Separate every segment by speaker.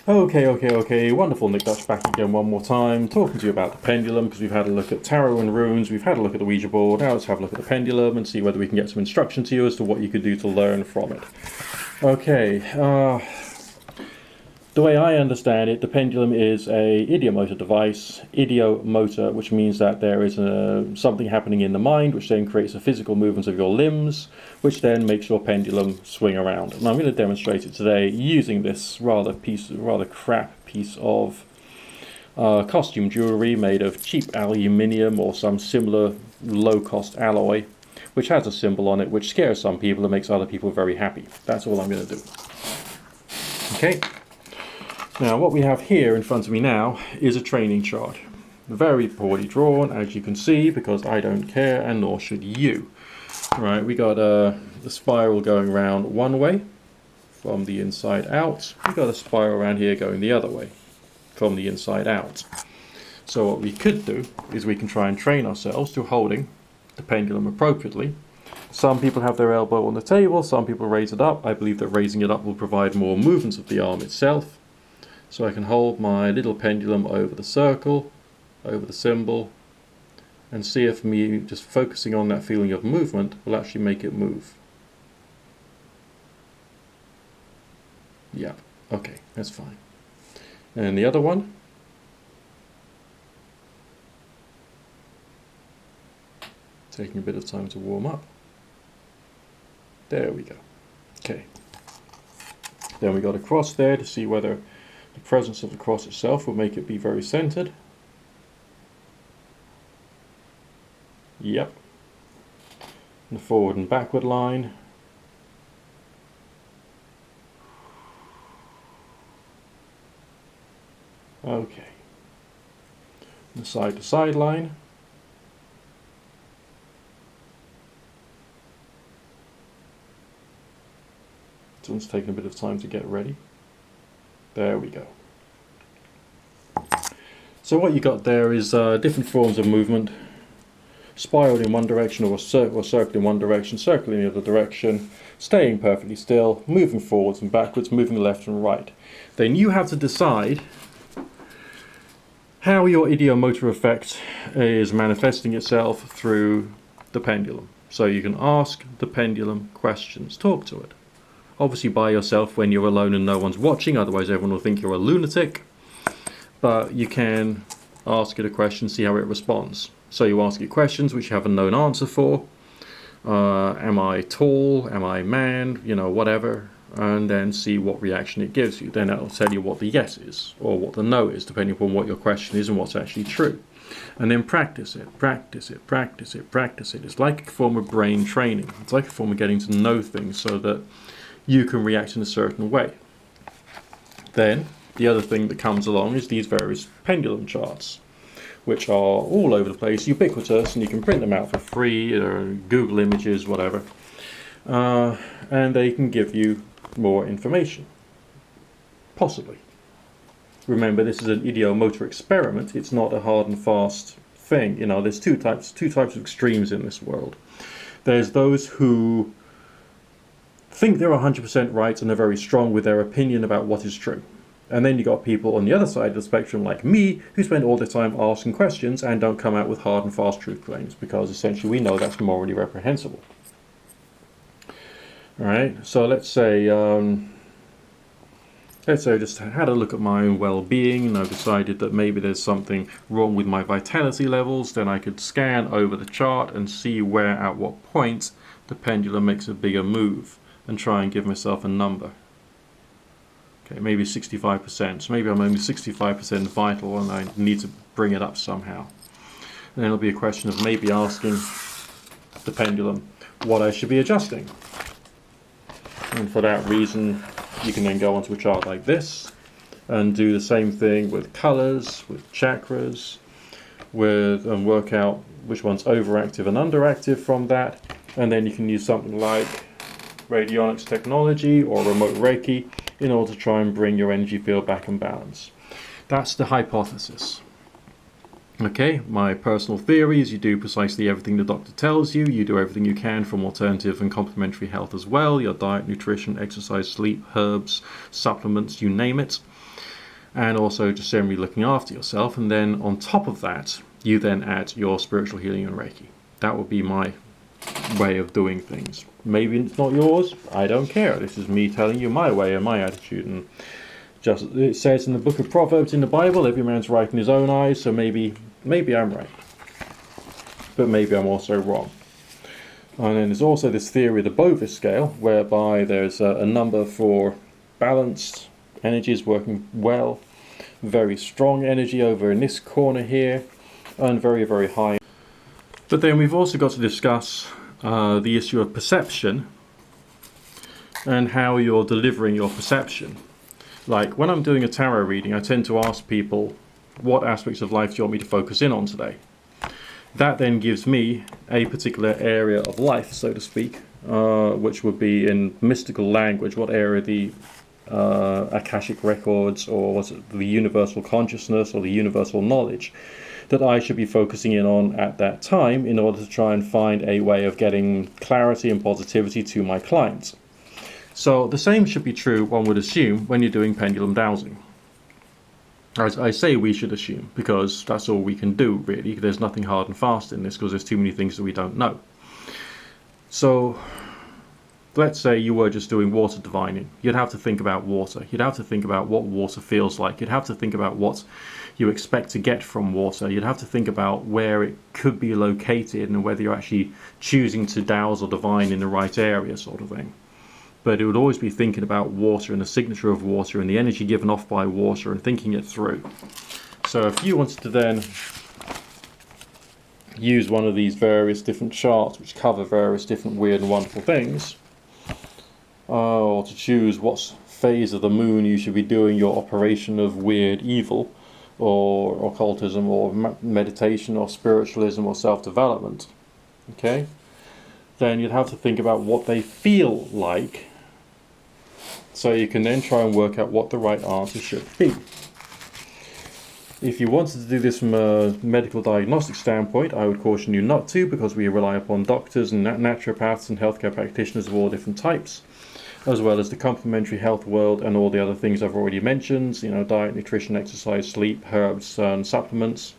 Speaker 1: Okay. Wonderful, Nick Dutch back again one more time, talking to you about the pendulum, because we've had a look at tarot and runes, we've had a look at the Ouija board, now let's have a look at the pendulum and see whether we can get some instruction to you as to what you could do to learn from it. Okay, the way I understand it, the pendulum is a idiomotor device, idiomotor, which means that there is something happening in the mind, which then creates a physical movement of your limbs, which then makes your pendulum swing around. And I'm going to demonstrate it today using this rather crap piece of costume jewellery made of cheap aluminium or some similar low-cost alloy, which has a symbol on it which scares some people and makes other people very happy. That's all I'm going to do. Okay. Now what we have here in front of me now is a training chart. Very poorly drawn, as you can see, because I don't care and nor should you. Right, we got the spiral going around one way from the inside out. We got a spiral around here going the other way from the inside out. So what we could do is we can try and train ourselves to holding the pendulum appropriately. Some people have their elbow on the table, some people raise it up. I believe that raising it up will provide more movement of the arm itself. So I can hold my little pendulum over the circle, over the symbol, and see if me just focusing on that feeling of movement will actually make it move. Yeah, okay, that's fine. And the other one. Taking a bit of time to warm up. There we go. Okay. Then we got a cross there to see whether the presence of the cross itself will make it be very centered. Yep. And the forward and backward line. Okay. And the side to side line. This one's taking a bit of time to get ready. There we go. So what you got there is different forms of movement. Spiraled in one direction or circled in one direction, circling in the other direction, staying perfectly still, moving forwards and backwards, moving left and right. Then you have to decide how your idiomotor effect is manifesting itself through the pendulum. So you can ask the pendulum questions, talk to it. Obviously by yourself when you're alone and no one's watching, otherwise everyone will think you're a lunatic. But you can ask it a question, see how it responds. So you ask it questions which you have a known answer for. Am I tall? Am I man? You know, whatever. And then see what reaction it gives you. Then it'll tell you what the yes is, or what the no is, depending upon what your question is and what's actually true. And then practice it, practice it, practice it, practice it. It's like a form of brain training. It's like a form of getting to know things so that you can react in a certain way. Then the other thing that comes along is these various pendulum charts, which are all over the place, ubiquitous, and you can print them out for free, or Google Images, whatever, and they can give you more information, possibly. Remember, this is an idiomotor experiment. It's not a hard and fast thing. You know, there's two types of extremes in this world. There's those who think they're 100% right and are very strong with their opinion about what is true. And then you got people on the other side of the spectrum like me, who spend all their time asking questions and don't come out with hard and fast truth claims, because essentially we know that's morally reprehensible. Alright, so let's say I just had a look at my own well-being and I've decided that maybe there's something wrong with my vitality levels. Then I could scan over the chart and see where at what point the pendulum makes a bigger move and try and give myself a number. Okay, maybe 65%. So maybe I'm only 65% vital and I need to bring it up somehow. And then it'll be a question of maybe asking the pendulum what I should be adjusting. And for that reason, you can then go onto a chart like this and do the same thing with colors, with chakras, and work out which one's overactive and underactive from that. And then you can use something like Radionics technology or remote Reiki in order to try and bring your energy field back in balance. That's the hypothesis. Okay, my personal theory is you do precisely everything the doctor tells you. You do everything you can from alternative and complementary health as well. Your diet, nutrition, exercise, sleep, herbs, supplements, you name it. and also just generally looking after yourself. And then on top of that, you then add your spiritual healing and Reiki. That would be my way of doing things. Maybe it's not yours, I don't care. This is me telling you my way and my attitude. And just it says in the book of Proverbs in the Bible, every man's right in his own eyes, so maybe I'm right. But maybe I'm also wrong. And then there's also this theory of the Bovis scale, whereby there's a number for balanced energies working well, very strong energy over in this corner here, and very, very high. But then we've also got to discuss the issue of perception and how you're delivering your perception. Like when I'm doing a tarot reading, I tend to ask people, what aspects of life do you want me to focus in on today? That then gives me a particular area of life, so to speak, which would be in mystical language, what area the Akashic records, or what's it, the universal consciousness or the universal knowledge that I should be focusing in on at that time in order to try and find a way of getting clarity and positivity to my clients. So the same should be true, one would assume, when you're doing pendulum dowsing. As I say we should assume, because that's all we can do, really. There's nothing hard and fast in this, because there's too many things that we don't know. So let's say you were just doing water divining. You'd have to think about water. You'd have to think about what water feels like. You'd have to think about what you expect to get from water. You'd have to think about where it could be located and whether you're actually choosing to douse or divine in the right area, sort of thing. But it would always be thinking about water and the signature of water and the energy given off by water and thinking it through. So if you wanted to then use one of these various different charts which cover various different weird and wonderful things, or to choose what phase of the moon you should be doing your operation of weird evil or occultism or meditation or spiritualism or self-development, okay, then you'd have to think about what they feel like, so you can then try and work out what the right answer should be. If you wanted to do this from a medical diagnostic standpoint, I would caution you not to, because we rely upon doctors and naturopaths and healthcare practitioners of all different types, as well as the complementary health world and all the other things I've already mentioned, you know, diet, nutrition, exercise, sleep, herbs and supplements,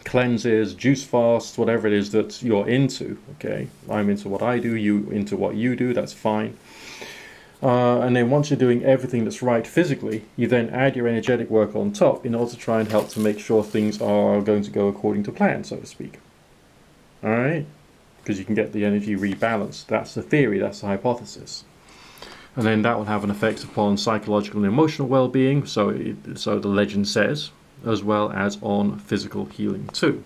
Speaker 1: cleanses, juice fasts, whatever it is that you're into, okay? I'm into what I do, you into what you do, that's fine. And then once you're doing everything that's right physically, you then add your energetic work on top in order to try and help to make sure things are going to go according to plan, so to speak. Alright? Because you can get the energy rebalanced. That's the theory, that's the hypothesis. And then that will have an effect upon psychological and emotional well-being, so the legend says, as well as on physical healing too.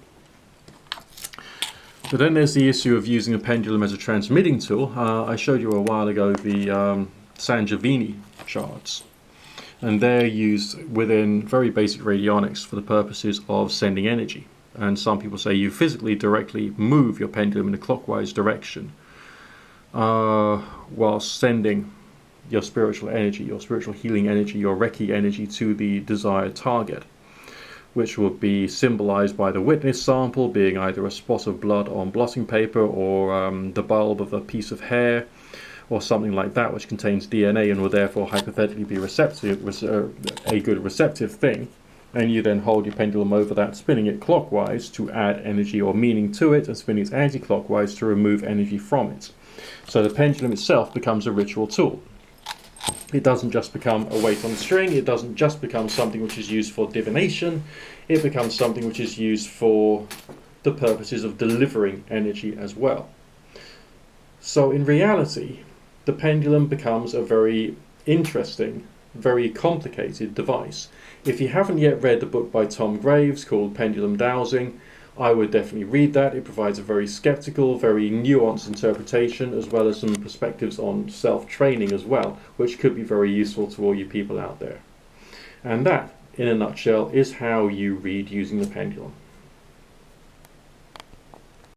Speaker 1: But then there's the issue of using a pendulum as a transmitting tool. I showed you a while ago the Sangiovini charts, and they're used within very basic radionics for the purposes of sending energy. And some people say you physically directly move your pendulum in a clockwise direction while sending your spiritual energy, your spiritual healing energy, your Reiki energy to the desired target, which will be symbolized by the witness sample being either a spot of blood on blotting paper or the bulb of a piece of hair or something like that, which contains DNA and will therefore hypothetically be a good receptive thing. And you then hold your pendulum over that, spinning it clockwise to add energy or meaning to it, and spinning it anti-clockwise to remove energy from it. So the pendulum itself becomes a ritual tool. It doesn't just become a weight on the string, it doesn't just become something which is used for divination, it becomes something which is used for the purposes of delivering energy as well. So in reality, the pendulum becomes a very interesting, very complicated device. If you haven't yet read the book by Tom Graves called Pendulum Dowsing, I would definitely read that. It provides a very skeptical, very nuanced interpretation, as well as some perspectives on self-training as well, which could be very useful to all you people out there. And that, in a nutshell, is how you read using the pendulum.